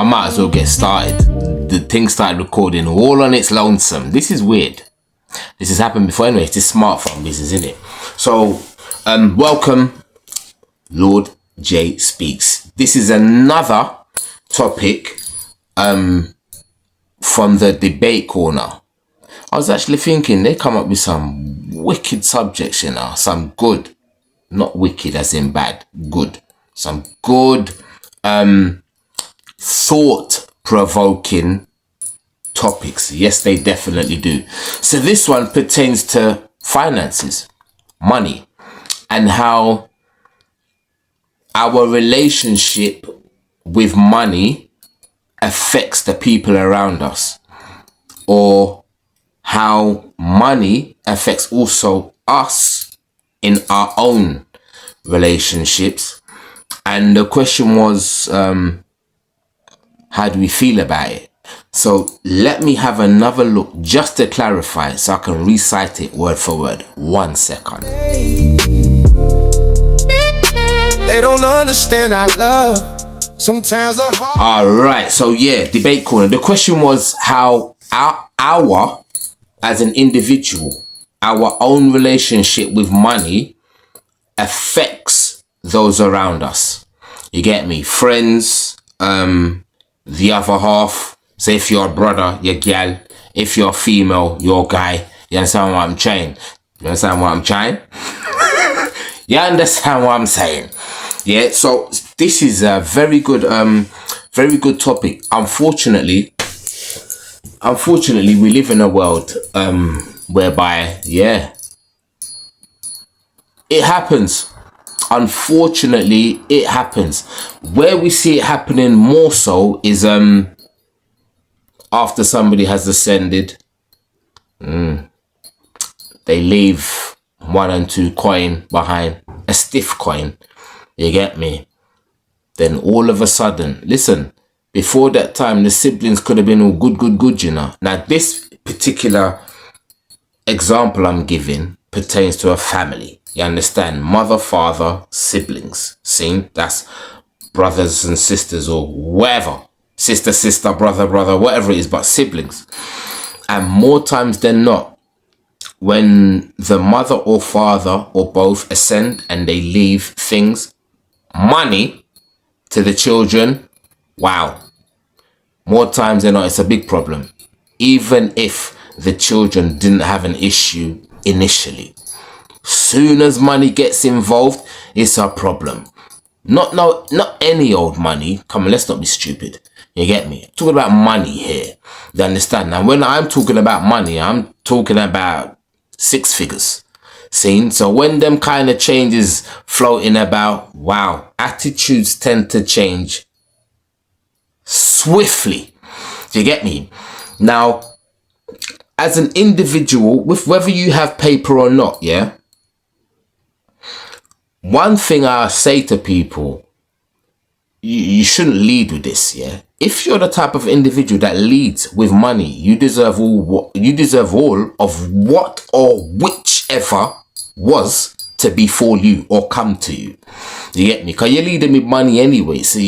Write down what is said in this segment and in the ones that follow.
I might as well get started. The thing started recording all on its lonesome. This is weird. This has happened before anyway. It's this smartphone business, isn't it? So, welcome, Lord J Speaks. This is another topic from the debate corner. I was actually thinking they come up with some wicked subjects, you know, some good, not wicked as in bad, good, some good, thought-provoking topics. Yes, they definitely do. So this one pertains to finances, money, and how our relationship with money affects the people around us, or how money affects also us in our own relationships. And the question was, how do we feel about it? So let me have another look just to clarify so I can recite it word for word. 1 second. They don't understand our love. Sometimes all right, so yeah, debate corner. The question was how our as an individual, our own relationship with money affects those around us. You get me? Friends, the other half. So if you're a brother, you're gal. If you're female, you're guy. You understand what I'm saying? You understand what I'm trying? You understand what I'm saying? Yeah, so this is a very good topic. Unfortunately, we live in a world whereby, yeah, it happens. Unfortunately, it happens. Where we see it happening more so is after somebody has ascended, they leave 1 and 2 coin behind, a stiff coin. You get me? Then all of a sudden, listen, before that time, the siblings could have been all good, you know. Now, this particular example I'm giving pertains to a family. You understand? Mother, father, siblings. See? That's brothers and sisters or whatever. Sister, brother, whatever it is, but siblings. And more times than not, when the mother or father or both ascend and they leave things, money to the children, wow. More times than not, it's a big problem. Even if the children didn't have an issue initially. Soon as money gets involved, it's a problem. Not any old money. Come on, let's not be stupid. You get me? I'm talking about money here. You understand? Now, when I'm talking about money, I'm talking about 6 figures. Seen? So when them kind of changes floating about, wow, attitudes tend to change swiftly. Do you get me? Now, as an individual, with whether you have paper or not, yeah, one thing I say to people, you shouldn't lead with this, yeah. If you're the type of individual that leads with money, you deserve all of what or whichever was to befall you or come to you. You get me? Because you're leading with money anyway. So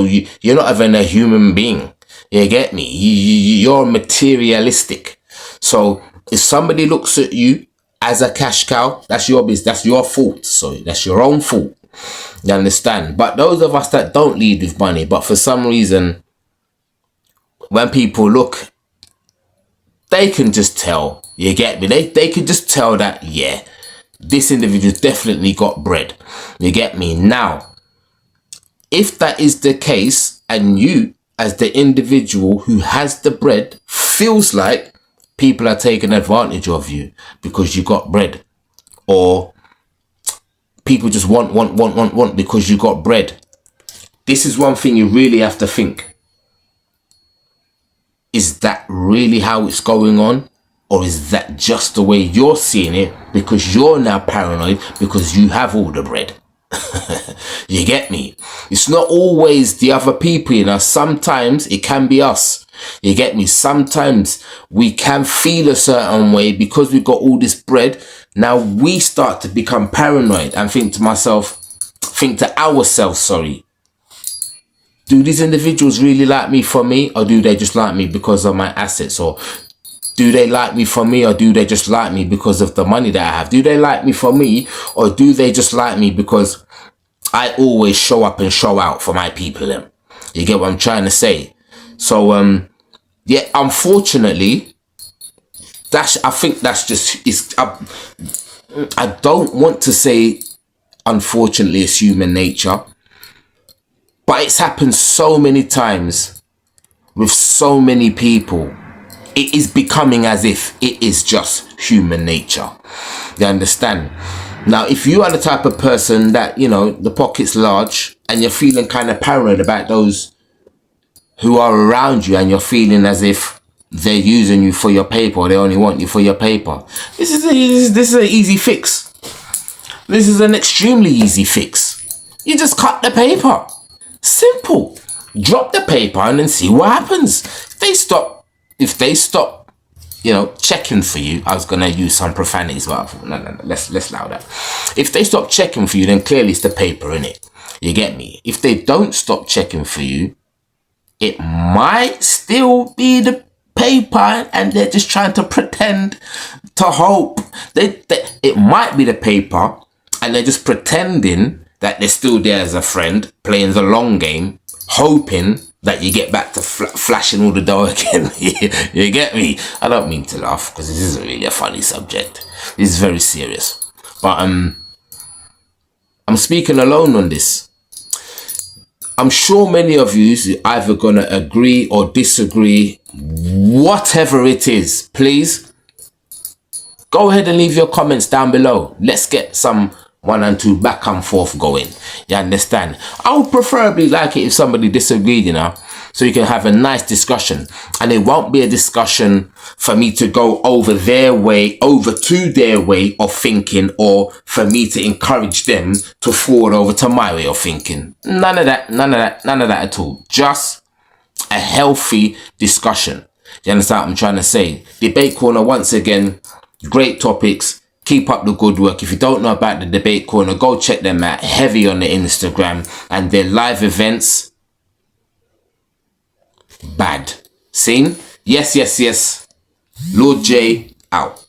you're not even a human being. You get me? You're materialistic. So if somebody looks at you as a cash cow, that's your business. That's your fault. Sorry, that's your own fault. You understand? But those of us that don't lead with money, but for some reason, when people look, they can just tell. You get me? They can just tell that, yeah, this individual's definitely got bread. You get me? Now, if that is the case, and you, as the individual who has the bread, feels like people are taking advantage of you because you got bread, or people just want because you got bread. This is one thing you really have to think. Is that really how it's going on? Or is that just the way you're seeing it because you're now paranoid because you have all the bread? You get me? It's not always the other people, you know. Sometimes it can be us. You get me? Sometimes we can feel a certain way because we've got all this bread. Now we start to become paranoid and think to ourselves, do these individuals really like me for me, or do they just like me because of my assets? Or do they like me for me, or do they just like me because of the money that I have? Do they like me for me, or do they just like me because I always show up and show out for my people? Them, you get what I'm trying to say? So yeah, unfortunately, I think that's just I don't want to say unfortunately it's human nature, but it's happened so many times with so many people. It is becoming as if it is just human nature. You understand? Now, if you are the type of person that, you know, the pocket's large and you're feeling kind of paranoid about those who are around you, and you're feeling as if they're using you for your paper, or they only want you for your paper, this is an easy fix. This is an extremely easy fix. You just cut the paper. Simple. Drop the paper and then see what happens. If they stop, you know, checking for you, I was gonna use some profanities, but no, let's allow that. If they stop checking for you, then clearly it's the paper, innit? You get me? If they don't stop checking for you, it might still be the paper, and they're just trying to pretend, to hope. It might be the paper, and they're just pretending that they're still there as a friend, playing the long game, hoping that you get back to flashing all the dough again. You get me? I don't mean to laugh, because this isn't really a funny subject. This is very serious. But I'm speaking alone on this. I'm sure many of you are either going to agree or disagree. Whatever it is, please go ahead and leave your comments down below. Let's get some 1 and 2 back and forth going. You understand? I would preferably like it if somebody disagreed, you know, so you can have a nice discussion. And it won't be a discussion for me to go over to their way of thinking, or for me to encourage them to forward over to my way of thinking. None of that at all. Just a healthy discussion. You understand what I'm trying to say? Debate Corner, once again, great topics. Keep up the good work. If you don't know about the Debate Corner, go check them out. Heavy on the Instagram, and their live events, bad. Seen? Yes. Lord J out.